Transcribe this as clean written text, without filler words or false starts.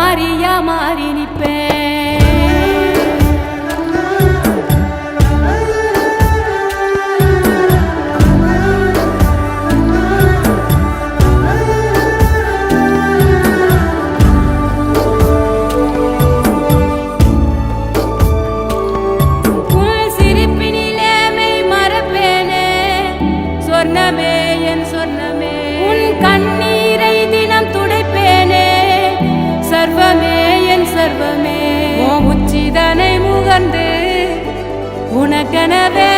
மாறியா மாறி நிற்பேன். சொர்ணமே என் சொர்ணமே உன் கண்ணீரை தினம் துடைப்பேனே. சர்வமே என் சர்வமே உச்சிதனை முகர்ந்து உனக்கெனவே